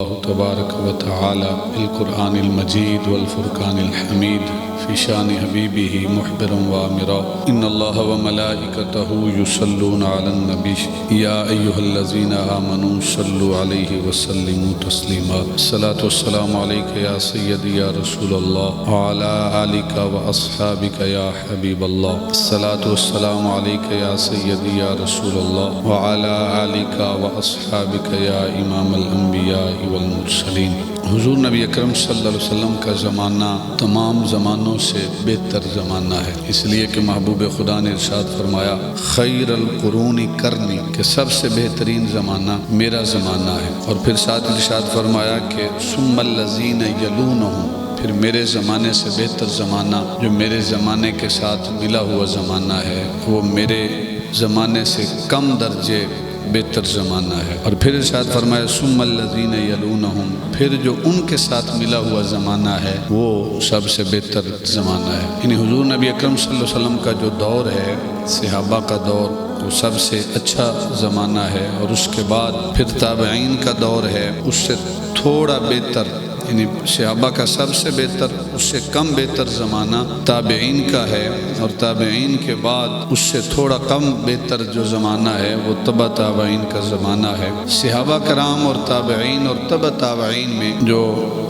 اللہ تبارک و تعالی بالقرآن المجید والفرقان الحمید فی شان حبیبہ محبرا وامرا ان اللہ وملائکتہ یصلون علی النبی یا ایہا الذین آمنوا صلوا علیہ وسلموا تسلیما الصلاۃ والسلام علیک یا سیدی یا رسول اللہ وعلی آلک واصحابک یا حبیب اللہ الصلاۃ والسلام علیک یا سیدی یا رسول اللہ وعلی آلک واصحابک یا امام الانبیاء والمرسلین۔ حضور نبی اکرم صلی اللہ علیہ وسلم کا زمانہ تمام زمانوں سے بہتر زمانہ ہے، اس لیے کہ محبوب خدا نے ارشاد فرمایا خیر القرون قرنی، کہ سب سے بہترین زمانہ میرا زمانہ ہے، اور پھر ساتھ ارشاد فرمایا کہ ثم الذین یلونہم، پھر میرے زمانے سے بہتر زمانہ جو میرے زمانے کے ساتھ ملا ہوا زمانہ ہے وہ میرے زمانے سے کم درجے بہتر زمانہ ہے، اور پھر ارشاد فرمایا ثم الذین یلونہم، پھر جو ان کے ساتھ ملا ہوا زمانہ ہے وہ سب سے بہتر زمانہ ہے۔ یعنی حضور نبی اکرم صلی اللہ علیہ وسلم کا جو دور ہے، صحابہ کا دور، وہ سب سے اچھا زمانہ ہے، اور اس کے بعد پھر تابعین کا دور ہے، اس سے تھوڑا بہتر، یعنی صحابہ کا سب سے بہتر، اس سے کم بہتر زمانہ تابعین کا ہے، اور تابعین کے بعد اس سے تھوڑا کم بہتر جو زمانہ ہے وہ تبع تابعین کا زمانہ ہے۔ صحابہ کرام اور تابعین اور تبع تابعین میں جو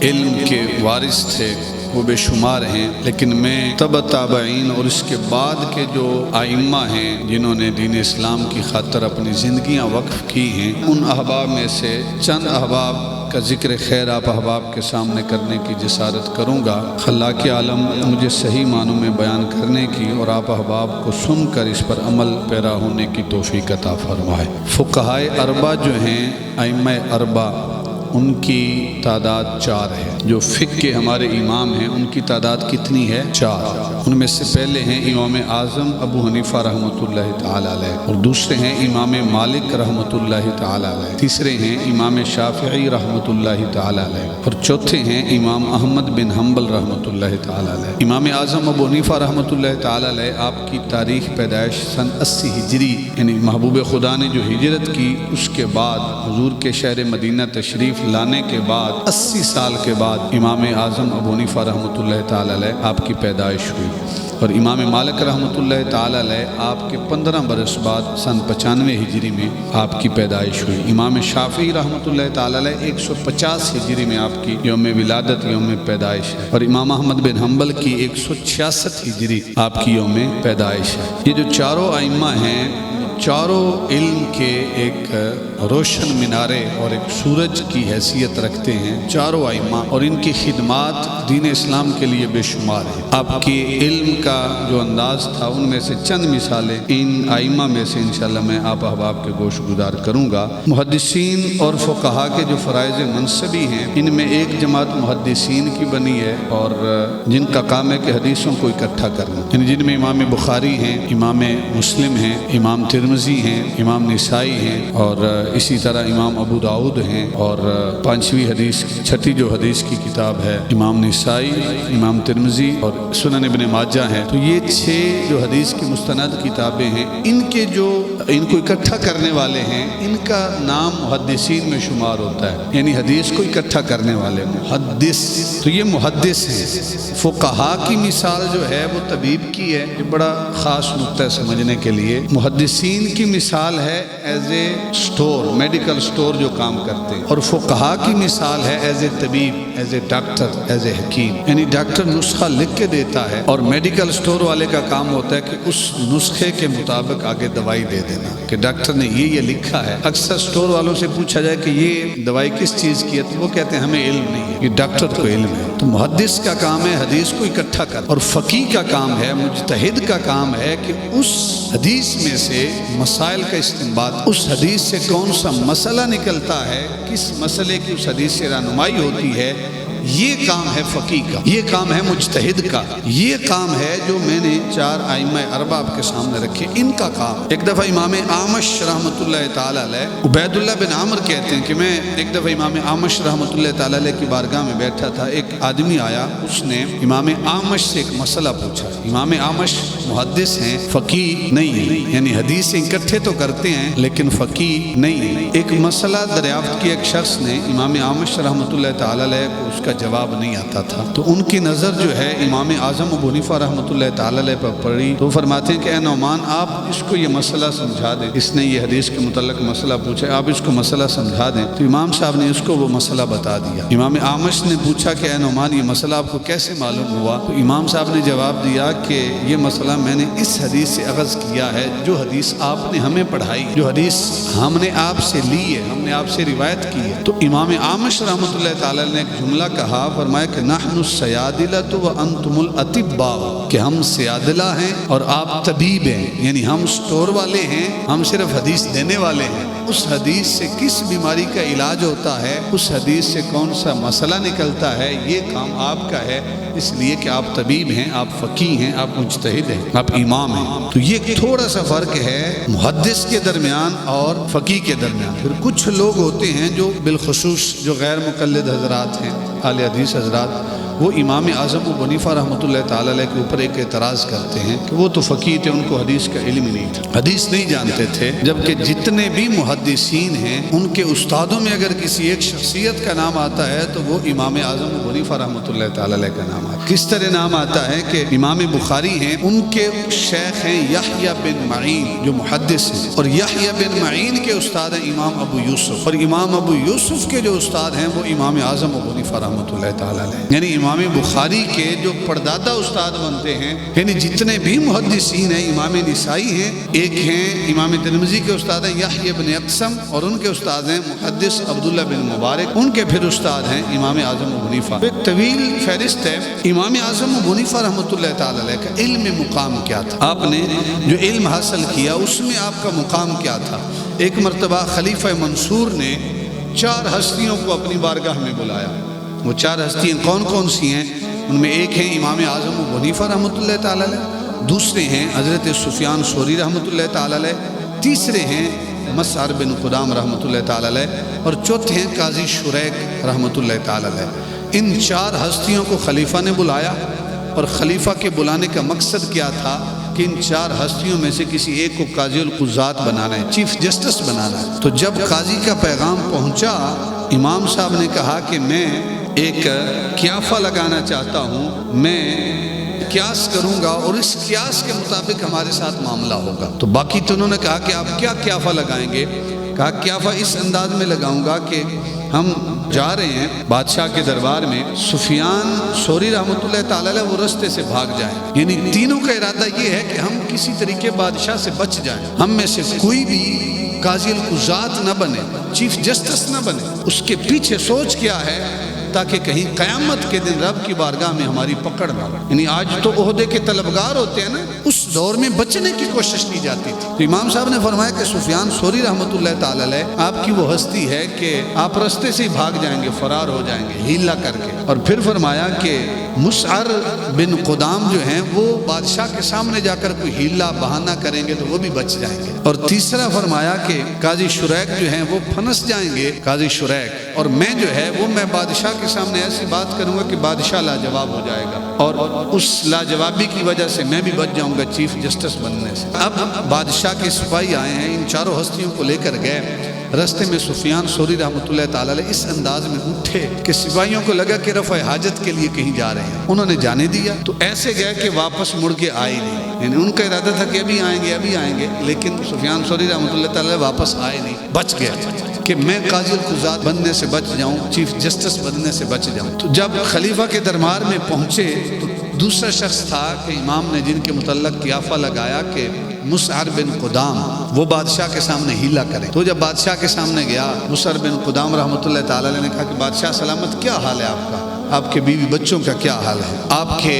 علم کے وارث تھے وہ بے شمار ہیں، لیکن میں تبع تابعین اور اس کے بعد کے جو ائمہ ہیں جنہوں نے دین اسلام کی خاطر اپنی زندگیاں وقف کی ہیں، ان احباب میں سے چند احباب کا ذکر خیر آپ احباب کے سامنے کرنے کی جسارت کروں گا۔ خلاق عالم مجھے صحیح معنوں میں بیان کرنے کی اور آپ احباب کو سن کر اس پر عمل پیرا ہونے کی توفیق عطا فرمائے۔ فقہائے اربع جو ہیں، ائمہ اربع، ان کی تعداد 4 ہے۔ جو فقہ کے ہمارے امام ہیں ان کی تعداد کتنی ہے؟ 4۔ ان میں سے پہلے ہیں امام اعظم ابو حنیفہ رحمۃ اللہ تعالی علیہ، اور دوسرے ہیں امام مالک رحمۃ اللہ تعالی علیہ، تیسرے ہیں امام شافعی رحمۃ اللہ تعالی علیہ، اور چوتھے ہیں امام احمد بن حنبل رحمۃ اللہ تعالی علیہ۔ امام اعظم ابو حنیفہ رحمۃ اللہ تعالی علیہ، آپ کی تاریخ پیدائش سن 80 ہجری، یعنی محبوب خدا نے جو ہجرت کی اس کے بعد حضور کے شہر مدینہ تشریف لانے کے بعد 80 سال کے بعد امام اعظم ابو حنیفہ رحمۃ اللہ تعالی علیہ آپ کی پیدائش ہوئی، اور امام مالک رحمۃ اللہ تعالی علیہ آپ کے 15 برس بعد سن 95 ہجری میں آپ کی پیدائش ہوئی۔ امام شافعی رحمۃ اللہ تعالی علیہ 150 ہجری میں آپ کی یوم ولادت، یوم پیدائش ہے، اور امام احمد بن حنبل کی 166 ہجری آپ کی یوم پیدائش ہے۔ یہ جو چاروں ائمہ ہیں، چاروں علم کے ایک روشن مینارے اور ایک سورج کی حیثیت رکھتے ہیں، چاروں ائمہ، اور ان کی خدمات دین اسلام کے لیے بے شمار ہیں۔ آپ کے علم کا جو انداز تھا ان میں سے چند مثالیں ان ائمہ میں سے انشاءاللہ میں آپ احباب کے گوش گزار کروں گا۔ محدثین اور فقہا کے جو فرائض منصبی ہیں، ان میں ایک جماعت محدثین کی بنی ہے، اور جن کا کام ہے کہ حدیثوں کو اکٹھا کرنا، یعنی جن میں امام بخاری ہیں، امام مسلم ہیں، امام ترمذی ہیں، امام نسائی ہیں، اور اسی طرح امام ابو داؤد ہیں، اور پانچویں حدیث، چھٹی جو حدیث کی کتاب ہے امام نسائی، امام ترمذی اور سنن ابن ماجہ ہیں۔ تو یہ 6 جو حدیث کی مستند کتابیں ہیں، ان کے جو ان کو اکٹھا کرنے والے ہیں، ان کا نام محدثین میں شمار ہوتا ہے، یعنی حدیث کو اکٹھا کرنے والے محدث، تو یہ محدث ہیں۔ فقہا کی مثال جو ہے وہ طبیب کی ہے، یہ بڑا خاص نقطہ ہے سمجھنے کے لیے۔ محدثین کی مثال ہے as a store, medical store جو کام کرتے ہیں، اور فقہا کی مثال ہے ایز اے طبیب، as a doctor, as a حکیم، یعنی ڈاکٹر نسخہ لکھ کے دیتا ہے، اور میڈیکل سٹور والے کا کام ہوتا ہے کہ اس نسخے کے مطابق آگے دوائی دے دینا، کہ ڈاکٹر نے یہ لکھا ہے۔ اکثر سٹور والوں سے پوچھا جائے کہ یہ دوائی کس چیز کی ہے تو وہ کہتے ہیں ہمیں علم نہیں ہے، یہ ڈاکٹر کو علم ہے۔ تو محدث کا کام ہے حدیث کو اکٹھا کر، اور فقیہ کا کام ہے، مجتہد کا کام ہے کہ اس حدیث میں سے مسائل کا استنباط، اس حدیث سے کون سا مسئلہ نکلتا ہے، کس مسئلے کی اس حدیث سے رہنمائی ہوتی ہے، یہ کام ہے فقیہ کا، یہ کام ہے مجتہد کا، یہ کام ہے جو میں نے 4 ائمہ اربعہ آپ کے سامنے رکھے، ان کا کام۔ ایک دفعہ امام اعمش رحمۃ اللہ تعالی علیہ، عبید اللہ بن عامر کہتے ہیں کہ میں ایک دفعہ امام اعمش رحمۃ اللہ تعالی علیہ کی بارگاہ میں بیٹھا تھا، ایک آدمی آیا، اس نے امام اعمش سے ایک مسئلہ پوچھا۔ امام اعمش محدث ہیں، فقیہ نہیں ہیں، یعنی حدیث اکٹھے تو کرتے ہیں لیکن فقیہ نہیں ہیں۔ ایک مسئلہ دریافت کیا ایک شخص نے، امام اعمش رحمۃ اللہ تعالی علیہ کو اس کا جواب نہیں آتا تھا، تو ان کی نظر جو ہے امام اعظم ابو حنیفہ رحمۃ اللہ تعالی علیہ پر پڑی، تو فرماتے ہیں کہ اے نعمان آپ اس کو یہ مسئلہ سمجھا دیں، اس نے یہ حدیث کے متعلق مسئلہ پوچھا، آپ اس کو مسئلہ سمجھا دیں۔ تو امام صاحب نے اس کو وہ مسئلہ بتا دیا۔ امام اعمش نے پوچھا کہ اے نعمان یہ مسئلہ آپ کو کیسے معلوم ہوا؟ تو امام صاحب نے جواب دیا کہ یہ مسئلہ میں نے اس حدیث سے اخذ کیا ہے جو حدیث آپ نے ہمیں پڑھائی، جو حدیث ہم نے آپ سے لی ہے، ہم نے آپ سے روایت کی ہے۔ تو امام اعمش رحمۃ اللہ تعالی نے ایک جملہ کہا، فرمایا کہ نحن السیادلۃ وانتم الاطباء، کہ ہم سیادلہ ہیں اور آپ طبیب ہیں، یعنی ہم سٹور والے ہیں، ہم صرف حدیث دینے والے ہیں۔ اس حدیث سے کس بیماری کا علاج ہوتا ہے، اس حدیث سے کون سا مسئلہ نکلتا ہے، یہ کام آپ کا ہے، اس لیے کہ آپ طبیب ہیں، آپ فقیہ ہیں، آپ مجتہد ہیں، آپ امام ہیں۔ تو یہ تھوڑا سا فرق ہے محدث کے درمیان اور فقیہ کے درمیان۔ پھر کچھ لوگ ہوتے ہیں جو بالخصوص جو غیر مقلد حضرات ہیں، اہل حدیث حضرات، وہ امام اعظم ابو حنیفہ رحمۃ اللہ تعالی علیہ کے اوپر ایک اعتراض کرتے ہیں کہ وہ تو فقیہ تھے، ان کو حدیث کا علم ہی نہیں تھا، حدیث نہیں جانتے تھے، جبکہ جتنے بھی محدثین ہیں ان کے استادوں میں اگر کسی ایک شخصیت کا نام آتا ہے تو وہ امام اعظم ابو حنیفہ رحمۃ اللہ تعالی علیہ کا نام آتا ہے۔ کس طرح نام آتا ہے کہ امام بخاری ہیں، ان کے شیخ ہیں یحییٰ بن معین جو محدث ہیں، اور یحییٰ بن معین کے استاد ہیں امام ابو یوسف، اور امام ابو یوسف کے جو استاد ہیں وہ امام اعظم ابو حنیفہ رحمۃ اللہ تعالی علیہ، یعنی امام بخاری کے جو پردادا استاد بنتے ہیں، یعنی جتنے بھی محدثین ہیں، امام نسائی ہیں، ایک ہیں امام ترمذی کے استاد ہیں یحییٰ بن اقسم، اور ان کے استاد ہیں محدث عبداللہ بن مبارک، ان کے پھر استاد ہیں امام اعظم ابو حنیفہ۔ ایک طویل فہرست ہے۔ امام اعظم ابو حنیفہ رحمۃ اللہ تعالی علیہ کا علم مقام کیا تھا، آپ نے جو علم حاصل کیا اس میں آپ کا مقام کیا تھا؟ ایک مرتبہ خلیفہ منصور نے 4 ہستیوں کو اپنی بارگاہ میں بلایا۔ وہ 4 ہستیاں کون کون سی ہیں؟ ان میں ایک ہیں امام اعظم ابو حنیفہ رحمۃ اللہ تعالی علیہ، دوسرے ہیں حضرت سفیان ثوری رحمۃ اللہ تعالی علیہ، تیسرے ہیں مسعر بن قدام رحمۃ اللہ تعالی علیہ، اور چوتھے ہیں قاضی شریک رحمۃ اللہ تعالی علیہ۔ ان 4 ہستیوں کو خلیفہ نے بلایا، اور خلیفہ کے بلانے کا مقصد کیا تھا کہ ان 4 ہستیوں میں سے کسی ایک کو قاضی القضات بنانا ہے، چیف جسٹس بنانا ہے۔ تو جب قاضی کا پیغام پہنچا، امام صاحب نے کہا کہ میں ایک قیافہ لگانا چاہتا ہوں، میں قیاس کروں گا اور اس قیاس کے مطابق ہمارے ساتھ معاملہ ہوگا۔ تو باقی تو انہوں نے کہا کہ آپ کیا قیافہ لگائیں گے؟ کہا قیافہ اس انداز میں لگاؤں گا کہ ہم جا رہے ہیں بادشاہ کے دربار میں، سفیان ثوری رحمۃ اللہ تعالی علیہ وہ رستے سے بھاگ جائیں، یعنی تینوں کا ارادہ یہ ہے کہ ہم کسی طریقے بادشاہ سے بچ جائیں، ہم میں سے کوئی بھی قاضی القضات نہ بنے، چیف جسٹس نہ بنے۔ اس کے پیچھے سوچ کیا ہے؟ تاکہ کہیں قیامت کے دن رب کی بارگاہ میں ہماری پکڑ نہ ہو۔ یعنی آج تو عہدے کے طلبگار ہوتے ہیں نا، اس دور میں بچنے کی کوشش کی جاتی تھی۔ تو امام صاحب نے فرمایا کہ سفیان ثوری رحمۃ اللہ تعالی علیہ آپ کی وہ ہستی ہے کہ آپ رستے سے ہی بھاگ جائیں گے، فرار ہو جائیں گے ہیلا کر کے۔ اور پھر فرمایا کہ مسعر بن قدام جو ہیں وہ بادشاہ کے سامنے جا کر کوئی ہیلا بہانہ کریں گے تو وہ بھی بچ جائیں گے۔ اور تیسرا فرمایا کہ قاضی شریک جو ہیں وہ پھنس جائیں گے، قاضی شریک، اور میں جو ہے وہ میں بادشاہ کے سامنے ایسی بات کروں گا کہ بادشاہ لاجواب ہو جائے گا، اور اس لاجوابی کی وجہ سے میں بھی بچ جاؤں گا چیف جسٹس بننے سے۔ اب بادشاہ کے سپاہی آئے ہیں، ان 4 ہستیوں کو لے کر گئے، رستے میں سفیان ثوری رحمۃ اللہ تعالی علیہ اس انداز میں اٹھے کہ سپاہیوں کو لگا کہ رفع حاجت کے لیے کہیں جا رہے ہیں، انہوں نے جانے دیا، تو ایسے گئے کہ واپس مڑ کے آئے نہیں، یعنی ان کا ارادہ تھا کہ ابھی آئیں گے، لیکن سفیان ثوری رحمۃ اللہ تعالی علیہ واپس آئے نہیں، بچ گئے کہ میں قاضی القضات بننے سے بچ جاؤں، چیف جسٹس بننے سے بچ جاؤں۔ تو جب خلیفہ کے دربار میں پہنچے تو دوسرا شخص تھا کہ امام نے جن کے متعلق قیافہ لگایا کہ مسعر بن قدام وہ بادشاہ کے سامنے ہیلا کریں۔ تو جب بادشاہ کے سامنے گیا، مسعر بن قدام رحمۃ اللہ تعالی علیہ نے کہا کہ بادشاہ سلامت، کیا حال ہے آپ کا؟ آپ کے بیوی بچوں کا کیا حال ہے؟ آپ کے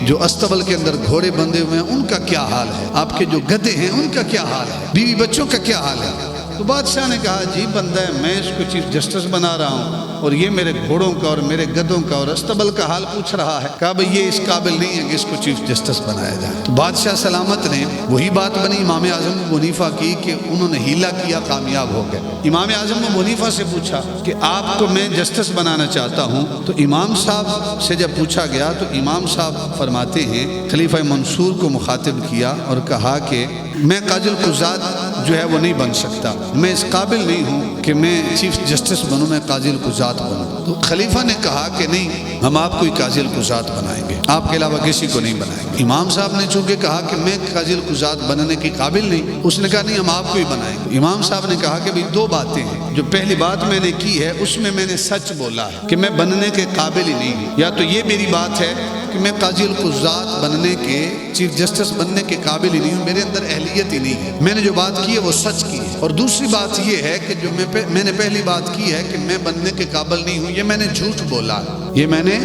جو استبل کے اندر گھوڑے بندھے ہوئے ہیں ان کا کیا حال ہے؟ آپ کے جو گدھے ہیں ان کا کیا حال ہے؟ بیوی بچوں کا کیا حال ہے؟ تو بادشاہ نے کہا عجیب بندہ ہے، میں اس کو چیف جسٹس بنا رہا ہوں اور یہ میرے گھوڑوں کا اور میرے گدوں کا اور استبل کا حال پوچھ رہا ہے۔ کہا بھئی یہ اس قابل نہیں ہے کہ اس کو چیف جسٹس بنایا جائے۔ تو بادشاہ سلامت نے وہی بات بنی امام اعظم ابو حنیفہ کی کہ انہوں نے ہیلا کیا، کامیاب ہو گئے۔ امام اعظم ابو حنیفہ سے پوچھا کہ آپ کو میں جسٹس بنانا چاہتا ہوں، تو امام صاحب سے جب پوچھا گیا تو امام صاحب فرماتے ہیں خلیفہ منصور کو مخاطب کیا اور کہا کہ میں قاضی القضات جو ہے وہ نہیں بن سکتا، میں اس قابل نہیں ہوں کہ میں چیف جسٹس بنوں، میں قاضی القضات بنوں۔ تو خلیفہ نے کہا کہ نہیں، ہم آپ کو ہی قاضی القضات بنائیں گے، آپ کے علاوہ کسی کو نہیں بنائیں گے۔ امام صاحب نے چونکہ کہا کہ میں قاضی القضات بننے کے قابل نہیں، اس نے کہا نہیں ہم آپ کو ہی بنائیں گے۔ امام صاحب نے کہا کہ بھئی دو باتیں ہیں، جو پہلی بات میں نے کی ہے اس میں نے سچ بولا ہے کہ میں بننے کے قابل ہی نہیں ہوں، یا تو یہ میری بات ہے کہ میں قاضی القضات بننے کے، چیف جسٹس بننے کے قابل ہی نہیں ہوں، میرے اندر اہلیت ہی نہیں ہے، میں نے جو بات کی ہے وہ سچ کی ہے۔ اور دوسری بات یہ ہے کہ جو میں نے پہلی بات کی ہے کہ میں بننے کے قابل نہیں ہوں، یہ میں نے جھوٹ بولا ہے، یہ میں نے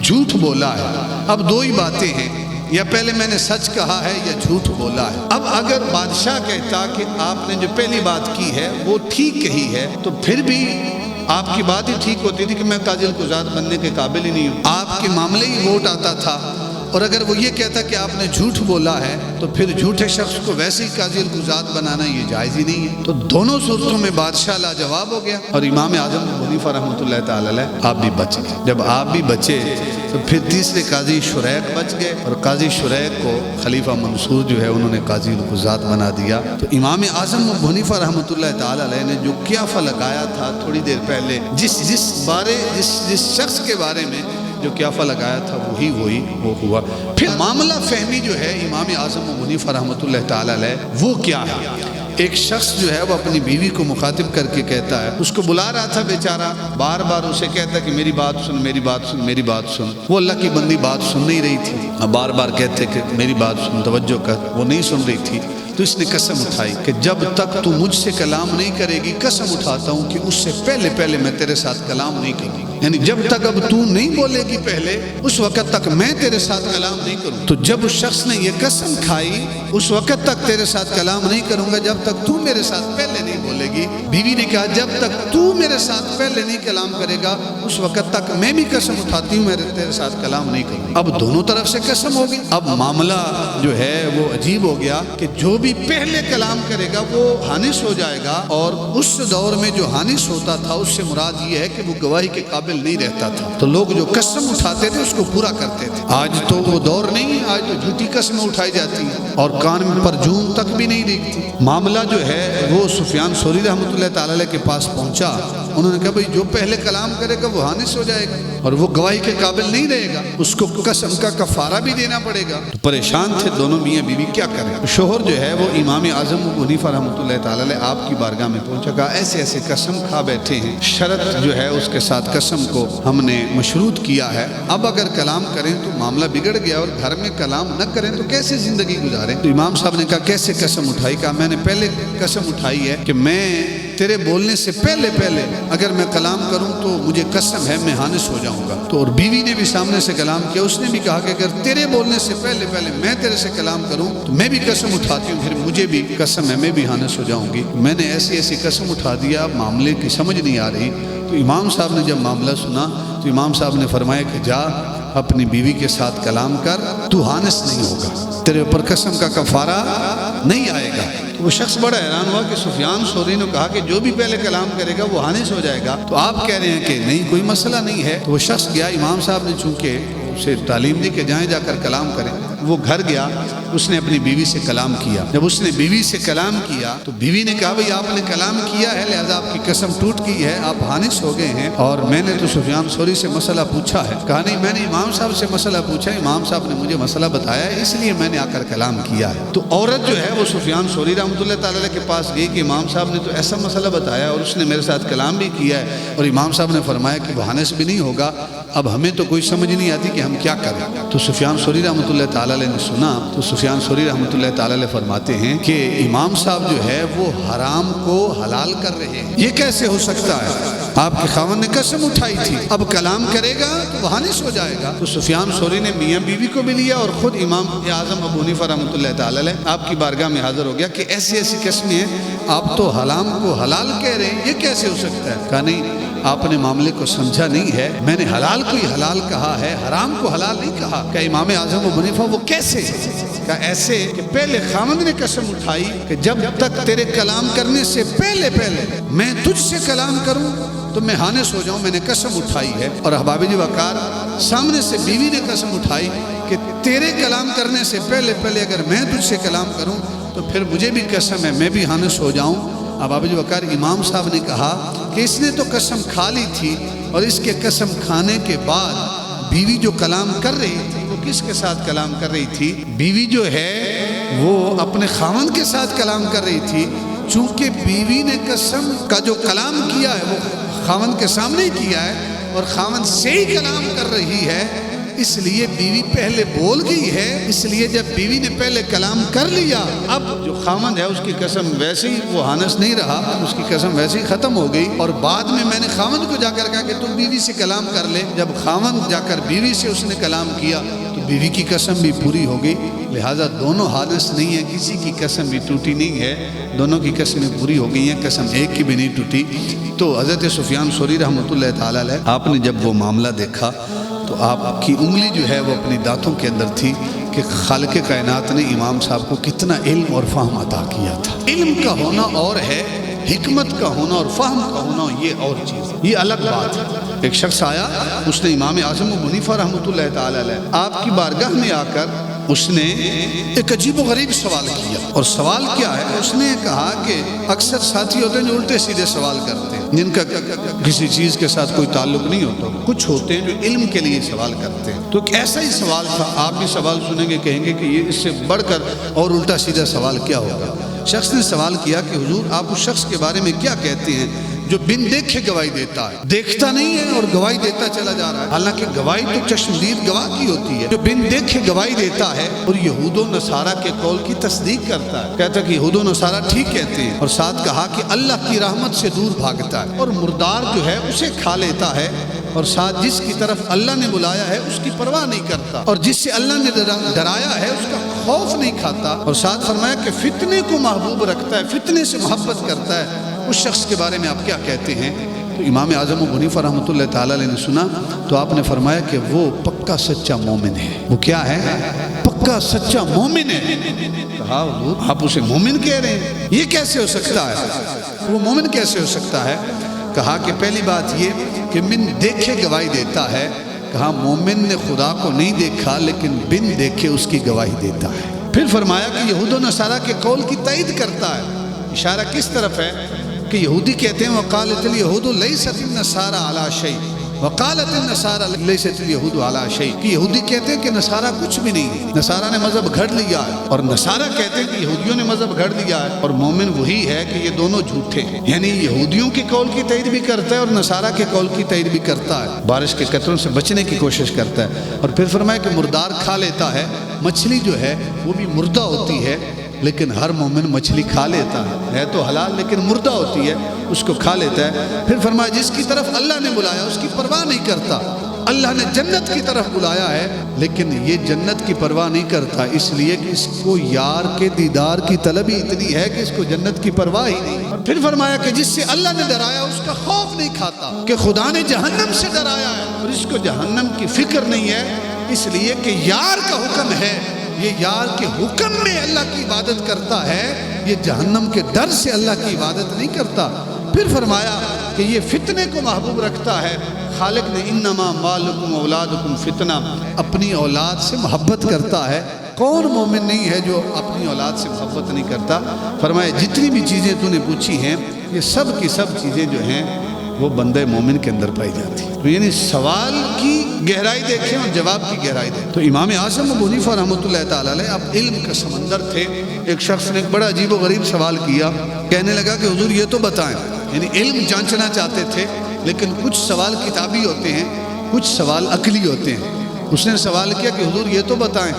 جھوٹ بولا ہے۔ اب دو ہی باتیں ہیں، یا پہلے میں نے سچ کہا ہے یا جھوٹ بولا ہے۔ اب اگر بادشاہ کہتا کہ آپ نے جو پہلی بات کی ہے وہ ٹھیک کہی ہے، تو پھر بھی آپ کی بات ہی ٹھیک ہوتی تھی کہ میں قاضی القضات بننے کے قابل ہی نہیں ہوں، آپ کے معاملے ہی ووٹ آتا تھا۔ اور اگر وہ یہ کہتا کہ آپ نے جھوٹ بولا ہے تو پھر جھوٹے شخص کو ویسے ہی قاضی القضات بنانا یہ جائز ہی نہیں ہے۔ تو دونوں صورتوں میں بادشاہ لاجواب ہو گیا، اور امام اعظم ابو حنیفہ رحمۃ اللہ تعالی علیہ آپ بھی بچ گئے۔ جب آپ بھی بچے تو پھر تیسرے قاضی شریک بچ گئے، اور قاضی شریک کو خلیفہ منصور جو ہے انہوں نے قاضی القضات بنا دیا۔ تو امام اعظم ابو حنیفہ رحمۃ اللہ تعالی علیہ نے جو قیافہ لگایا تھا تھوڑی دیر پہلے، جس شخص کے بارے میں جو قیافہ لگایا تھا وہی وہ ہوا۔ پھر معاملہ فہمی جو ہے امام اعظم ابو حنیفہ رحمۃ اللہ تعالی علیہ وہ کیا ہے؟ ایک شخص جو ہے وہ اپنی بیوی کو مخاطب کر کے کہتا ہے، اس کو بلا رہا تھا بیچارہ، بار بار اسے کہتا کہ میری بات سن، میری بات سن، میری بات سن۔ وہ اللہ کی بندی بات سن نہیں رہی تھی، بار بار کہتے کہ میری بات سن، توجہ کر، وہ نہیں سن رہی تھی۔ تو اس نے قسم اٹھائی کہ جب تک تو مجھ سے کلام نہیں کرے گی، قسم اٹھاتا ہوں کہ اس سے پہلے میں تیرے ساتھ کلام نہیں کروں گی، یعنی جب تک اب تو نہیں بولے گی پہلے، اس وقت تک میں تیرے ساتھ کلام نہیں کروں۔ تو جب اس شخص نے یہ قسم کھائی اس وقت تک تیرے ساتھ کلام نہیں کروں گا جب تک تو میرے ساتھ پہلے نہیں بولے گی۔ بیوی نے کہا جب تک تو میرے ساتھ پہلے نہیں کلام کرے گا اس وقت تک میں بھی قسم اٹھاتی ہوں میں تیرے ساتھ کلام نہیں کروں۔ اب دونوں طرف سے قسم ہو گئی۔ اب معاملہ جو ہے وہ عجیب ہو گیا کہ جو بھی پہلے کلام کرے گا وہ حانث ہو جائے گا، اور اس دور میں جو حانث ہوتا تھا اس سے مراد یہ ہے کہ وہ گواہی کے قابل نہیں رہتا تھا۔ تو لوگ جو قسم اٹھاتے تھے اس کو پورا کرتے تھے۔ آج تو وہ دور نہیں، آج تو جھوٹی قسمیں اٹھائی جاتی ہیں اور کان پر جون تک بھی نہیں دیکھتی۔ معاملہ جو ہے وہ سفیان ثوری رحمۃ اللہ تعالی علیہ کے پاس پہنچا، انہوں نے کہا بھئی جو پہلے کلام کرے گا وہ حانث ہو جائے گا اور وہ گواہی کے قابل نہیں رہے گا، اس کو قسم کا کفارہ بھی دینا پڑے گا۔ تو پریشان تھے دونوں میاں بیوی، کیا کریں؟ شوہر جو ہے وہ امام اعظم ابو حنیفہ رحمۃ اللہ تعالی علیہ آپ کی بارگاہ میں پہنچا، کہا ایسے ایسے قسم کھا بیٹھے ہیں، شرط جو ہے اس کے ساتھ قسم کو ہم نے مشروط کیا ہے، اب اگر کلام کریں تو معاملہ بگڑ گیا، اور گھر میں کلام نہ کریں تو کیسے زندگی گزاریں؟ تو امام صاحب نے کہا کیسے قسم اٹھائی؟ کہا میں نے پہلے قسم اٹھائی ہے کہ میں تیرے بولنے سے پہلے اگر میں کلام کروں تو مجھے قسم ہے میں حانث ہو جاؤں گا۔ تو اور بیوی نے بھی سامنے سے کلام کیا، اس نے بھی کہا کہ اگر تیرے بولنے سے پہلے میں تیرے سے کلام کروں تو میں بھی قسم اٹھاتی ہوں، پھر مجھے بھی قسم ہے میں بھی حانث ہو جاؤں گی۔ میں نے ایسی قسم اٹھا دیا، معاملے کی سمجھ نہیں آ رہی۔ تو امام صاحب نے جب معاملہ سنا تو امام صاحب نے فرمایا کہ جا اپنی بیوی کے ساتھ کلام کر، تو حانث نہیں ہوگا، تیرے اوپر قسم کا کفارہ نہیں آئے گا۔ تو وہ شخص بڑا حیران ہوا کہ سفیان ثوری نے کہا کہ جو بھی پہلے کلام کرے گا وہ حانث ہو جائے گا، تو آپ کہہ رہے ہیں کہ نہیں کوئی مسئلہ نہیں ہے۔ تو وہ شخص گیا، امام صاحب نے چونکہ اسے تعلیم دی کہ جائیں جا کر کلام کریں، وہ گھر گیا، اس نے اپنی بیوی سے کلام کیا۔ جب اس نے بیوی سے کلام کیا تو بیوی نے کہا بھئی آپ نے کلام کیا ہے لہذا آپ کی قسم ٹوٹ گئی ہے، آپ حانث ہو گئے ہیں، اور میں نے تو سفیان ثوری سے مسئلہ پوچھا ہے۔ کہا نہیں میں نے امام صاحب سے مسئلہ پوچھا ہے، امام صاحب نے مجھے مسئلہ بتایا ہے اس لیے میں نے آ کر کلام کیا ہے۔ تو عورت جو ہے وہ سفیان ثوری رحمۃ اللہ تعالی علیہ کے پاس گئی کہ امام صاحب نے تو ایسا مسئلہ بتایا اور اس نے میرے ساتھ کلام بھی کیا ہے، اور امام صاحب نے فرمایا کہ وہ حانث بھی نہیں ہوگا، اب ہمیں تو کوئی سمجھ نہیں آتی کہ ہم کیا کریں۔ تو سفیان ثوری رحمۃ اللہ تعالی تعالیٰ علیہ نے سنا تو سفیان ثوری رحمۃ اللہ تعالیٰ علیہ فرماتے ہیں کہ امام صاحب جو ہے وہ حرام کو حلال کر رہے ہیں، یہ کیسے ہو سکتا ہے؟ آپ کے خاوند نے قسم اٹھائی تھی، اب کلام کرے گا تو وہاں نہیں سو جائے گا۔ تو سفیان ثوری نے میاں بیوی کو بھی لیا اور خود امام اعظم ابو حنیفہ رحمۃ اللہ تعالیٰ علیہ آپ کی بارگاہ میں حاضر ہو گیا کہ ایسی ایسی قسمیں ہیں، آپ تو حرام کو حلال کہہ رہے ہیں، یہ کیسے ہو سکتا ہے؟ کہا نہیں، آپ نے معاملے کو سمجھا نہیں ہے، میں نے حلال کو ہی حلال کہا ہے، حرام کو حلال نہیں کہا۔ کہ امام اعظم ابو حنیفہ وہ کیسے؟ کہ ایسے کہ پہلے خاوند نے قسم اٹھائی کہ جب تک تیرے کلام کرنے سے پہلے میں تجھ سے کلام کروں تو میں ہانس ہو جاؤں، میں نے قسم اٹھائی ہے۔ اور احباب جی وقار سامنے سے بیوی نے قسم اٹھائی کہ تیرے کلام کرنے سے پہلے اگر میں تجھ سے کلام کروں تو پھر مجھے بھی قسم ہے میں بھی ہانس ہو جاؤں۔ احباب جی وقار امام صاحب نے کہا کہ اس نے تو قسم کھا لی تھی، اور اس کے قسم کھانے کے بعد بیوی جو کلام کر رہی تھی وہ کس کے ساتھ کلام کر رہی تھی؟ بیوی جو ہے وہ اپنے خاوند کے ساتھ کلام کر رہی تھی، چونکہ بیوی نے قسم کا جو کلام کیا ہے وہ خاوند کے سامنے ہی کیا ہے اور خاوند سے ہی کلام کر رہی ہے، اس لیے بیوی پہلے بول گئی ہے۔ اس لیے جب بیوی نے پہلے کلام کر لیا، اب جو خاوند ہے اس کی قسم ویسے ہی وہ ہانس نہیں رہا، اس کی قسم ویسے ہی ختم ہو گئی۔ اور بعد میں نے خاوند کو جا کر کہا کہ تم بیوی سے کلام کر لے، جب خاوند جا کر بیوی سے اس نے کلام کیا تو بیوی کی قسم بھی پوری ہو گئی، لہٰذا دونوں ہانس نہیں ہے، کسی کی قسم بھی ٹوٹی نہیں ہے، دونوں کی قسمیں پوری ہو گئی ہیں، قسم ایک کی بھی نہیں ٹوٹی۔ تو حضرت سفیان ثوری رحمۃ اللہ تعالیٰ علیہ آپ نے جب وہ معاملہ دیکھا تو آپ کی انگلی جو ہے وہ اپنی دانتوں کے اندر تھی کہ خالق کائنات نے امام صاحب کو کتنا علم اور فہم عطا کیا تھا۔ علم کا ہونا اور ہے، حکمت کا ہونا اور فہم کا ہونا یہ اور چیز، یہ الگ بات ہے۔ ایک شخص آیا، اس نے امام اعظم ابو حنیفہ رحمۃ اللہ تعالیٰ علیہ آپ کی بارگاہ میں آ کر اس نے ایک عجیب و غریب سوال کیا، اور سوال کیا ہے؟ اس نے کہا کہ اکثر ساتھی ہوتے ہیں جو الٹے سیدھے سوال کرتے ہیں، جن کا کسی چیز کے ساتھ کوئی تعلق نہیں ہوتا، کچھ ہوتے ہیں جو علم کے لیے سوال کرتے ہیں۔ تو ایک ایسا ہی سوال تھا، آپ بھی سوال سنیں گے کہیں گے کہ یہ اس سے بڑھ کر اور الٹا سیدھا سوال کیا ہوگا۔ شخص نے سوال کیا کہ حضور آپ اس شخص کے بارے میں کیا کہتے ہیں جو بن دیکھے گواہی دیتا ہے، دیکھتا نہیں ہے اور گواہی دیتا چلا جا رہا ہے، حالانکہ گواہی تو چشمدید گواہ کی ہوتی ہے، جو بن دیکھے گواہی دیتا ہے اور یہود و نصارہ کے قول کی تصدیق کرتا ہے، کہتا ہے کہ یہود و نصارہ ٹھیک کہتے ہیں، اور ساتھ کہا کہ اللہ کی رحمت سے دور بھاگتا ہے اور مردار جو ہے اسے کھا لیتا ہے، اور ساتھ جس کی طرف اللہ نے بلایا ہے اس کی پرواہ نہیں کرتا، اور جس سے اللہ نے ڈرایا ہے اس کا خوف نہیں کھاتا، اور ساتھ فرمایا کہ فتنے کو محبوب رکھتا ہے، فتنے سے محبت کرتا ہے۔ اس شخص کے بارے میں آپ کیا کہتے ہیں؟ تو امام اعظم ابو حنیفہ رحمۃ اللہ تعالیٰ علیہ نے سنا تو آپ نے فرمایا کہ وہ پکا سچا مومن ہے۔ وہ کیا ہے؟ پکا سچا مومن ہے۔ کہا حضور آپ اسے مومن کہہ رہے ہیں، یہ کیسے ہو سکتا ہے؟ وہ مومن کیسے ہو سکتا ہے؟ کہا کہ پہلی بات یہ کہ من دیکھے گواہی دیتا ہے۔ کہا مومن نے خدا کو نہیں دیکھا لیکن بن دیکھے اس کی گواہی دیتا ہے۔ پھر فرمایا کہ یہود و نصارہ کے قول کی تائید کرتا ہے۔ اشارہ کس طرف ہے؟ کہ یہودی کہتے ہیں وقالت الیہود لیست النصارى علی شیء، وقالت النصارى لیست الیہود علی شیء، کہ یہودی کہتے ہیں کہ نصارہ کچھ بھی نہیں ہے، نصارہ نے مذہب گھڑ لیا ہے، اور نصارہ کہتے ہیں کہ یہودیوں نے مذہب گھڑ لیا ہے، اور مومن وہی ہے کہ یہ دونوں جھوٹے ہیں، یعنی یہودیوں کے قول کی تائید بھی کرتا ہے اور نصارہ کے قول کی تائید بھی کرتا ہے، بارش کے قطروں سے بچنے کی کوشش کرتا ہے۔ اور پھر فرمایا کہ مردار کھا لیتا ہے، مچھلی جو ہے وہ بھی مردہ ہوتی ہے، لیکن ہر مومن مچھلی کھا لیتا ہے تو حلال لیکن مردہ ہوتی ہے، اس کو کھا لیتا ہے۔ پھر فرمایا جس کی طرف اللہ نے بلایا اس کی پرواہ نہیں کرتا، اللہ نے جنت کی طرف بلایا ہے لیکن یہ جنت کی پرواہ نہیں کرتا، اس لیے کہ اس کو یار کے دیدار کی طلب ہی اتنی ہے کہ اس کو جنت کی پرواہ ہی نہیں۔ اور پھر فرمایا کہ جس سے اللہ نے ڈرایا اس کا خوف نہیں کھاتا، کہ خدا نے جہنم سے ڈرایا ہے اور اس کو جہنم کی فکر نہیں ہے، اس لیے کہ یار کا حکم ہے، یہ یار کے حکم میں اللہ کی عبادت کرتا ہے، یہ جہنم کے ڈر سے اللہ کی عبادت نہیں کرتا۔ پھر فرمایا کہ یہ فتنے کو محبوب رکھتا ہے، خالق نے انما مالکم اولادکم فتنہ، اپنی اولاد سے محبت کرتا ہے۔ کون مومن نہیں ہے جو اپنی اولاد سے محبت نہیں کرتا؟ فرمایا جتنی بھی چیزیں تو نے پوچھی ہیں یہ سب کی سب چیزیں جو ہیں وہ بندہ مومن کے اندر پائی جاتی ہے۔ تو یعنی سوال کی گہرائی دیکھیں اور جواب کی گہرائی دیکھیں۔ تو امام اعظم ابو حنیفہ رحمۃ اللہ تعالیٰ علیہ اب علم کا سمندر تھے۔ ایک شخص نے ایک بڑا عجیب و غریب سوال کیا، کہنے لگا کہ حضور یہ تو بتائیں، یعنی علم جانچنا چاہتے تھے لیکن کچھ سوال کتابی ہوتے ہیں، کچھ سوال عقلی ہوتے ہیں۔ اس نے سوال کیا کہ حضور یہ تو بتائیں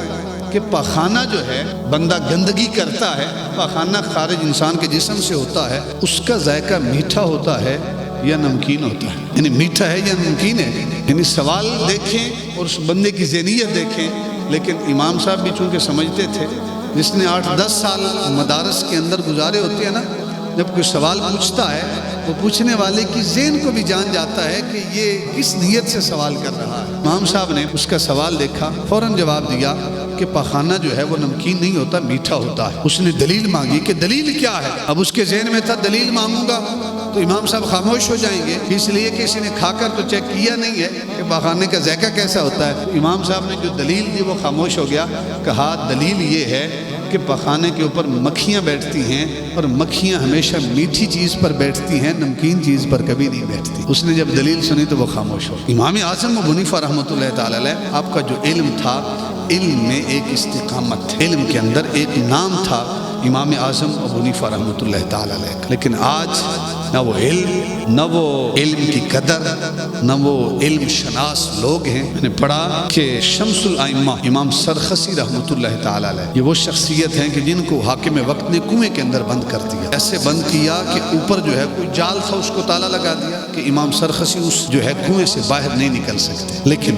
کہ پاخانہ جو ہے بندہ گندگی کرتا ہے، پاخانہ خارج انسان کے جسم سے ہوتا ہے، اس کا ذائقہ میٹھا ہوتا ہے یا نمکین ہوتا ہے، یعنی میٹھا ہے یا نمکین ہے. یعنی سوال دیکھیں اور اس بندے کی ذہنیت دیکھیں. لیکن امام صاحب بھی چونکہ سمجھتے تھے، جس نے 8-10 سال مدارس کے اندر گزارے ہوتے ہیں نا، جب کوئی سوال پوچھتا ہے وہ پوچھنے والے کی ذہن کو بھی جان جاتا ہے کہ یہ کس نیت سے سوال کر رہا ہے. امام صاحب نے اس کا سوال دیکھا، فوراً جواب دیا کہ پاخانہ جو ہے وہ نمکین نہیں ہوتا، میٹھا ہوتا ہے. اس نے دلیل مانگی کہ دلیل کیا ہے. اب اس کے ذہن میں تھا دلیل مانگوں گا تو امام صاحب خاموش ہو جائیں گے، اس لیے کہ کسی نے کھا کر تو چیک کیا نہیں ہے کہ پاخانے کا ذائقہ کیسا ہوتا ہے. امام صاحب نے جو دلیل دی وہ خاموش ہو گیا. کہا دلیل یہ ہے کہ پاخانے کے اوپر مکھیاں بیٹھتی ہیں اور مکھیاں ہمیشہ میٹھی چیز پر بیٹھتی ہیں، نمکین چیز پر کبھی نہیں بیٹھتی. اس نے جب دلیل سنی تو وہ خاموش ہو. امام اعظم ابو حنیفہ رحمۃ اللہ تعالی علیہ، آپ کا جو علم تھا، علم میں ایک استقامت تھی، علم کے اندر ایک نام تھا امام اعظم ابو حنیفہ رحمۃ اللہ تعالی علیہ. لیکن آج نہ وہ علم، نہ وہ علم کی قدر، نہ وہ علم شناس لوگ ہیں. میں نے پڑھا کہ شمس الائمہ امام سرخسی رحمۃ اللہ تعالی علیہ، یہ وہ شخصیت ہیں کہ جن کو حاکم وقت نے کنویں کے اندر بند کر دیا. ایسے بند کیا کہ اوپر جو ہے کوئی جال تھا، اس کو تالا لگا دیا کہ امام سرخسی اس جو ہے کنویں سے باہر نہیں نکل سکتے. لیکن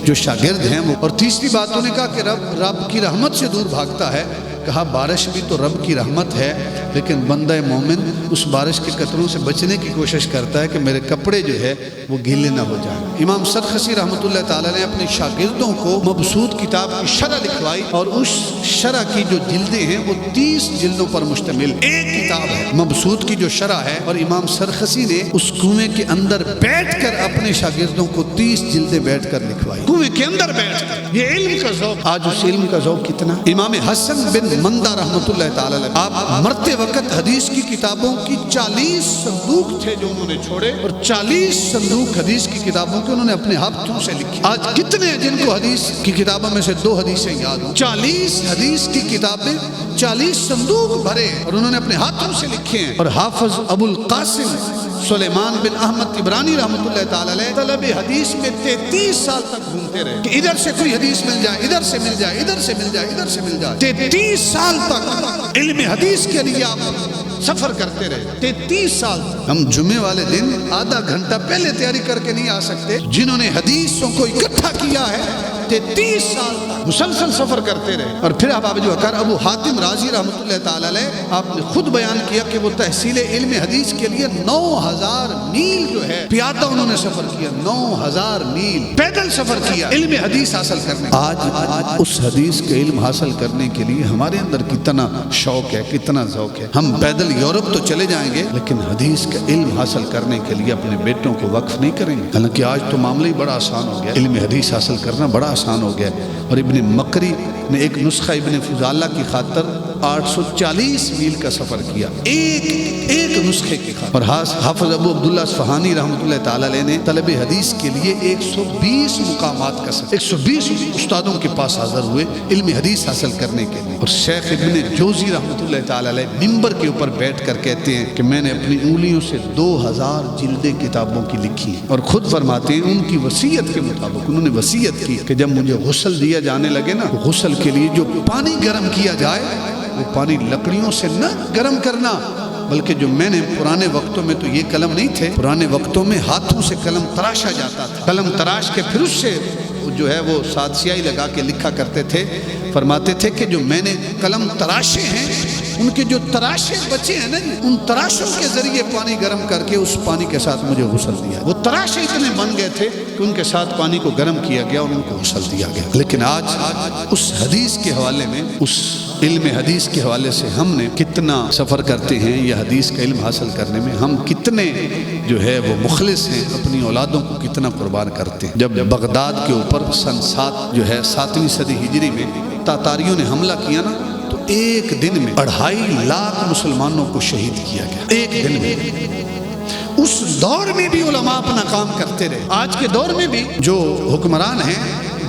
جو شاگرد ہیں وہ، اور تیسری بات انہوں نے کہا کہ رب کی رحمت سے دور بھاگتا ہے. کہا بارش بھی تو رب کی رحمت ہے، لیکن بندہ مومن اس بارش کے قطروں سے بچنے کی کوشش کرتا ہے کہ میرے کپڑے جو ہے وہ گیلے نہ ہو جائیں. امام سرخسی رحمۃ اللہ تعالیٰ نے اپنے شاگردوں کو مبسوط کتاب کی شرح لکھوائی، اور اس شرح کی جو جلدیں ہیں وہ 30 جلدوں پر مشتمل ایک کتاب ہے. مبسوط کی جو شرح ہے، اور امام سرخسی نے اس کنویں کے اندر بیٹھ کر اپنے شاگردوں کو 30 جلدیں بیٹھ کر لکھوائی، کنویں کے اندر بیٹھ کر. یہ علم کا ذوق. آج اس علم کا ذوق کتنا. امام حسن بن مندہ رحمۃ اللہ تعالی علیہ، آپ مرتے وقت حدیث کی کتابوں کی 40 صندوق تھے جو انہوں نے چھوڑے، اور 40 صندوق حدیث کی کتابوں کے انہوں نے اپنے ہاتھوں سے لکھی. آج کتنے ہیں جن کو حدیث کی کتابوں میں سے 2 حدیثیں یاد ہوں؟ 40 حدیث کی کتابیں، 40 صندوق بھرے اور انہوں نے اپنے ہاتھوں سے لکھے ہیں. اور حافظ ابو القاسم سلیمان بن احمد عبرانی رحمۃ اللہ تعالی علیہ طلب حدیث میں 33 سال تک گھومتے رہے کہ ادھر سے کوئی حدیث مل جائے، ادھر سے مل جائے، ادھر سے مل جائے، ادھر سے مل جائے. 33 سال تک علم حدیث کے لیے آپ سفر کرتے رہے. 33 سال. ہم جمعے والے دن آدھا گھنٹہ پہلے تیاری کر کے نہیں آ سکتے. جنہوں نے حدیثوں کو اکٹھا کیا ہے 33 سال تک مسلسل سفر کرتے رہے. اور پھر آپ جو اکر ابو حاتم رازی رحمۃ اللہ تعالی علیہ، آپ نے خود بیان کیا کہ وہ تحصیل علم حدیث کے لیے 9000 میل جو ہے پیادہ انہوں نے سفر کیا. 9000 میل پیدل سفر کیا علم حدیث حاصل کرنے. آج اس حدیث کے علم حاصل کرنے کے لیے ہمارے اندر کتنا شوق ہے، کتنا ذوق ہے. ہم پیدل یورپ تو چلے جائیں گے، لیکن حدیث کا علم حاصل کرنے کے لیے اپنے بیٹوں کو وقف نہیں کریں گے. حالانکہ آج تو معاملہ ہی بڑا آسان ہو گیا، علم حدیث حاصل کرنا بڑا آسان ہو گیا. اور ابن مقری نے ایک نسخہ ابن فضالہ کی خاطر 840 میل کا سفر کیا، ایک نسخے کی خاطر. اور حافظ ابو عبداللہ اصفہانی رحمۃ اللہ تعالی علیہ نے طلب حدیث کے لیے 120 مقامات کا سفر، 120 استادوں کے پاس حاضر ہوئے علم حدیث حاصل کرنے کے لیے. اور شیخ ابن جوزی رحمۃ اللہ تعالی علیہ ممبر کے اوپر بیٹھ کر کہتے ہیں کہ میں نے اپنی انگلیوں سے 2000 جلدیں کتابوں کی لکھی. اور خود فرماتے ہیں ان کی وصیت کے مطابق انہوں نے وصیت کی کہ جب مجھے غسل دیا جانے لگے نا، غسل کے لیے جو پانی گرم کیا جائے وہ پانی لکڑیوں سے نہ گرم کرنا، بلکہ جو میں نے پرانے وقتوں میں تو یہ قلم نہیں تھے، پرانے وقتوں میں ہاتھوں سے قلم تراشا جاتا تھا. قلم تراش کے پھر اس سے جو ہے وہ سات سیاہی لگا کے لکھا کرتے تھے. فرماتے تھے کہ جو میں نے قلم تراشے ہیں، ان کے جو تراشے بچے ہیں نا، ان تراشوں کے ذریعے پانی گرم کر کے اس پانی کے ساتھ مجھے غسل دیا. وہ تراشے اتنے بن گئے تھے کہ ان کے ساتھ پانی کو گرم کیا گیا اور ان کو غسل دیا گیا. لیکن آج اس حدیث کے حوالے میں، اس علم حدیث کے حوالے سے ہم نے کتنا سفر کرتے ہیں، یہ حدیث کا علم حاصل کرنے میں ہم کتنے جو ہے وہ مخلص ہیں، اپنی اولادوں کو کتنا قربان کرتے ہیں. جب بغداد کے اوپر سن 7ویں صدی ہجری میں تاتاریوں نے حملہ کیا نا، تو ایک دن میں 2.5 لاکھ مسلمانوں کو شہید کیا گیا. ایک دن میں. اس دور میں بھی علماء اپنا کام کرتے رہے. آج کے دور میں بھی جو حکمران ہیں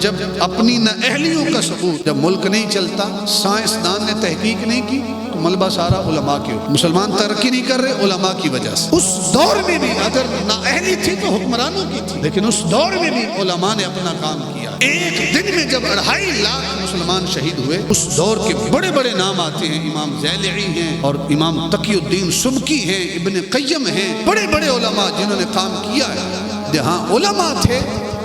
جب اپنی نہ اہلیوں کا ثبوت، جب ملک نہیں چلتا، سائنسدان نے تحقیق نہیں کی، تو ملبہ سارا علماء کے اوپر، مسلمان ترقی نہیں کر رہے علماء کی وجہ سے۔ اس دور میں بھی اگر نہ اہلی تھی تو حکمرانوں کی تھی، لیکن اس دور میں بھی علماء نے اپنا کام کیا۔ ایک دن میں جب 2.5 لاکھ مسلمان شہید ہوئے، اس دور کے بڑے بڑے نام آتے ہیں، امام زیلعی ہیں اور امام تقی الدین سبکی ہیں، ابن قیم ہیں، بڑے بڑے علماء جنہوں نے کام کیا ہے۔ جہاں علماء تھے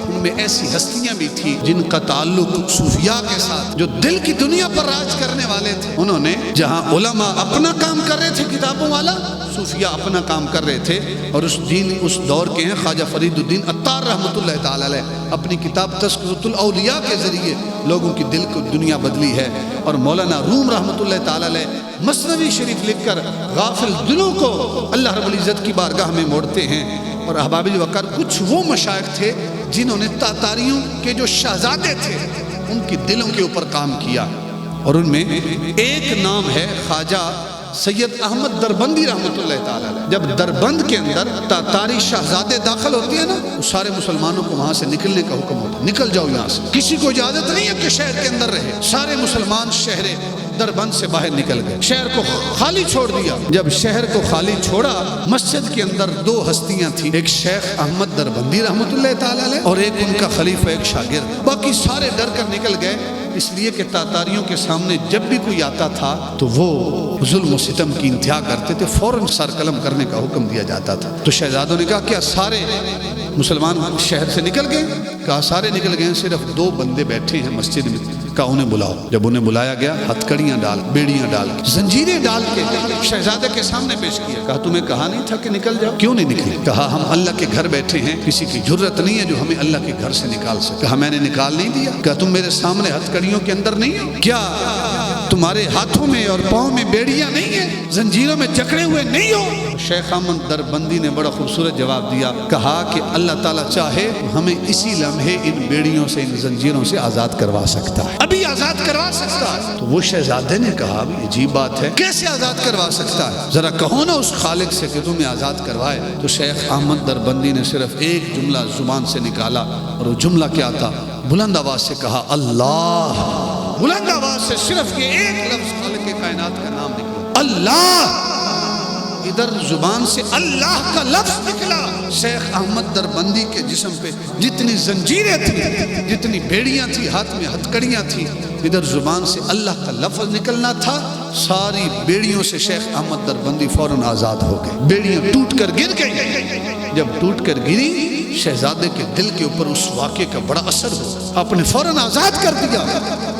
ان میں ایسی ہستیاں بھی تھی جن کا تعلق صوفیاء کے ساتھ، جو دل کی دنیا پر راج کرنے والے تھے۔ انہوں نے جہاں علماء اپنا کام کر رہے تھے کتابوں والا، صوفیاء اپنا کام کر رہے تھے۔ اور اس دور کے ہیں خواجہ فرید الدین عطار رحمۃ اللہ تعالی علیہ، اپنی کتاب تذکرۃ الاولیاء کے ذریعے لوگوں کی دل کو دنیا بدلی ہے۔ اور مولانا روم رحمۃ اللہ تعالی علیہ مثنوی شریف لکھ کر غافل دلوں کو اللہ رب العزت کی بارگاہ میں موڑتے ہیں۔ اور احباب وقار کچھ وہ مشائخ تھے جنہوں نے تاتاریوں کے جو شہزادے تھے ان کی دلوں کے اوپر کام کیا، اور ان میں ایک نام ہے خواجہ سید احمد دربندی رحمۃ اللہ تعالی علیہ۔ جب دربند کے اندر تاتاری شہزادے داخل ہوتے ہیں نا، سارے مسلمانوں کو وہاں سے نکلنے کا حکم ہوتا ہے، نکل جاؤ یہاں سے، کسی کو اجازت نہیں ہے کہ شہر کے اندر رہے۔ سارے مسلمان شہر دربند سے باہر نکل گئے، شہر کو خالی چھوڑ دیا۔ جب شہر کو خالی چھوڑا، مسجد کے اندر 2 ہستیاں تھیں، ایک شیخ احمد دربندی رحمۃ اللہ تعالی علیہ اور ایک ان کا خلیفہ، ایک شاگرد۔ باقی سارے ڈر کر نکل گئے، اس لیے کہ تاتاریوں کے سامنے جب بھی کوئی آتا تھا تو وہ ظلم و ستم کی انتہا کرتے تھے، فوراً سر قلم کرنے کا حکم دیا جاتا تھا۔ تو شہزادوں نے کہا کیا سارے مسلمان شہر سے نکل گئے؟ کہا سارے نکل گئے، صرف 2 بندے بیٹھے ہیں مسجد میں۔ کہا انہیں بلاؤ۔ جب انہیں بلایا گیا، ہتھکڑیاں ڈال، بیڑیاں ڈال کے، زنجیریں ڈال کے شہزادے کے سامنے پیش کیا۔ کہا تمہیں کہا نہیں تھا کہ نکل جاؤ؟ کیوں نہیں نکلے؟ کہا ہم اللہ کے گھر بیٹھے ہیں، کسی کی جرت نہیں ہے جو ہمیں اللہ کے گھر سے نکال سکے۔ کہا میں نے نکال نہیں دیا۔ کہا تم میرے سامنے ہتھکڑیوں کے اندر نہیں ہو؟ کیا تمہارے ہاتھوں میں اور پاؤں میں بیڑیاں نہیں ہیں؟ زنجیروں میں جکڑے ہوئے نہیں ہو؟ شیخ احمد دربندی نے بڑا خوبصورت جواب دیا، کہا کہ اللہ تعالیٰ چاہے ہمیں اسی لمحے ان بیڑیوں سے، ان زنجیروں سے آزاد کروا سکتا ہے، ابھی آزاد کروا سکتا ہے۔ تو وہ شہزادے نے کہا عجیب بات ہے، کیسے آزاد کروا سکتا ہے؟ ذرا کہو نا اس خالق سے کہ تمہیں آزاد کروائے۔ تو شیخ احمد دربندی نے صرف ایک جملہ زبان سے نکالا، اور وہ جملہ کیا تھا؟ بلند آواز سے کہا اللہ۔ بلند آواز سے صرف یہ ایک لفظ خالق کائنات کا نام نکلا، اللہ۔ ادھر زبان سے اللہ کا لفظ نکلا، شیخ احمد دربندی کے جسم پہ جتنی زنجیریں تھیں، جتنی بیڑیاں تھیں، ہاتھ میں ہتھکڑیاں تھیں، ادھر زبان سے اللہ کا لفظ نکلنا تھا، ساری بیڑیوں سے شیخ احمد دربندی فوراً آزاد ہو گئے۔ بیڑیاں ٹوٹ کر گر گئی۔ جب ٹوٹ کر گری، شہزادے کے دل کے اوپر اس واقعے کا بڑا اثر ہوا، آپ نے فوراً آزاد کر دیا۔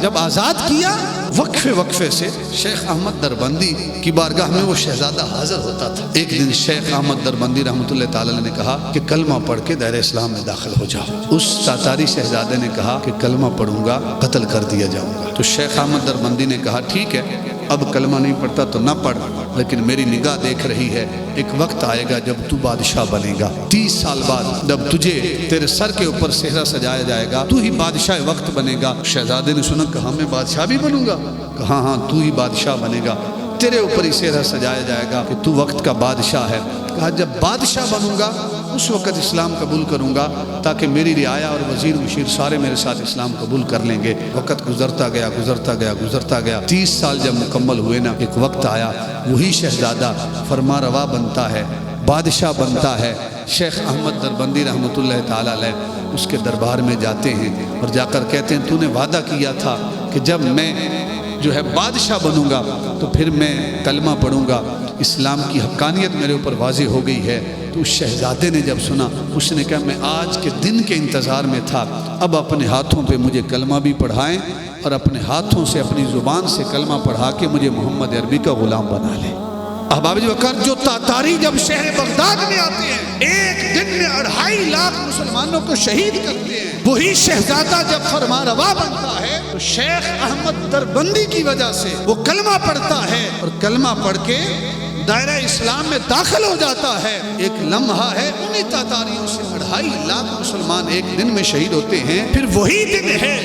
جب آزاد کیا، وقفے سے شیخ احمد دربندی کی بارگاہ میں وہ شہزادہ حاضر ہوتا تھا۔ ایک دن شیخ احمد دربندی رحمۃ اللہ تعالی نے کہا کہ کلمہ پڑھ کے دائرہ اسلام میں داخل ہو جاؤ۔ اس تاتاری شہزادے نے کہا کہ کلمہ پڑھوں گا قتل کر دیا جاؤں گا۔ تو شیخ احمد دربندی نے کہا ٹھیک ہے، اب کلمہ نہیں پڑھتا تو نہ پڑھ، لیکن میری نگاہ دیکھ رہی ہے، ایک وقت آئے گا جب تو بادشاہ بنے گا، 30 سال بعد جب تجھے تیرے سر کے اوپر صحرا سجایا جائے گا، تو ہی بادشاہ وقت بنے گا۔ شہزادے نے سنا، کہا میں بادشاہ بھی بنوں گا؟ کہا ہاں تو ہی بادشاہ بنے گا، تیرے اوپر ہی صحرا سجایا جائے گا کہ تو وقت کا بادشاہ ہے۔ کہا جب بادشاہ بنوں گا اس وقت اسلام قبول کروں گا، تاکہ میری رعایا اور وزیر مشیر سارے میرے ساتھ اسلام قبول کر لیں گے۔ وقت گزرتا گیا 30 سال جب مکمل ہوئے نا، ایک وقت آیا، وہی شہزادہ فرما روا بنتا ہے، بادشاہ بنتا ہے۔ شیخ احمد دربندی رحمۃ اللہ تعالی علیہ اس کے دربار میں جاتے ہیں اور جا کر کہتے ہیں تو نے وعدہ کیا تھا کہ جب میں بادشاہ بنوں گا تو پھر میں کلمہ پڑھوں گا، اسلام کی حقانیت میرے اوپر واضح ہو گئی ہے۔ تو اس شہزادے نے جب سنا، اس نے کہا میں آج کے دن کے انتظار میں تھا، اب اپنے ہاتھوں پہ مجھے کلمہ بھی پڑھائیں اور اپنے ہاتھوں سے اپنی زبان سے کلمہ پڑھا کے مجھے محمد عربی کا غلام بنا لے۔ احباب وقار، جو تاتاری جب شہر بغداد میں آتے ہیں، ایک دن میں 2.5 لاکھ مسلمانوں کو شہید کرتے ہیں، وہی شہزادہ جب فرما روا بنتا ہے تو شیخ احمد دربندی کی وجہ سے وہ کلمہ پڑھتا ہے، اور کلمہ پڑھ کے دائرہ اسلام میں داخل ہو جاتا ہے۔ ایک لمحہ ہے، انہی تاتاریوں سے 2.5 لاکھ مسلمان ایک دن میں شہید ہوتے ہیں۔ پھر وہی دن ہے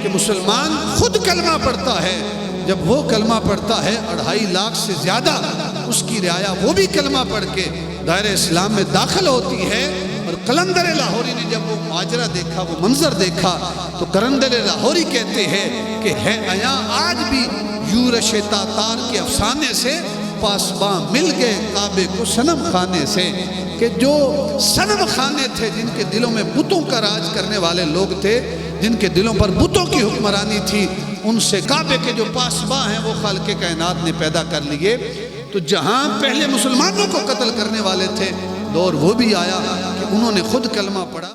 کہ مسلمان خود کلمہ پڑھتا ہے۔ جب وہ کلمہ پڑھتا ہے، 2.5 لاکھ سے زیادہ اس کی رعایا وہ بھی کلمہ پڑھ کے دائرہ اسلام میں داخل ہوتی ہے، اور قلندر لاہوری نے جب وہ ماجرہ دیکھا، وہ منظر دیکھا، تو قلندر لاہوری کہتے ہیں کہ ہے آیا آج بھی یورش تاتار کے افسانے سے پاسباں مل گئے کعبے کو صنم خانے سے، کہ جو صنم خانے تھے، جن کے دلوں میں بتوں کا راج کرنے والے لوگ تھے، جن کے دلوں پر بتوں کی حکمرانی تھی، ان سے کعبے کے جو پاسباں ہیں وہ خالق کائنات نے پیدا کر لیے۔ تو جہاں پہلے مسلمانوں کو قتل کرنے والے تھے، دور وہ بھی آیا کہ انہوں نے خود کلمہ پڑھا۔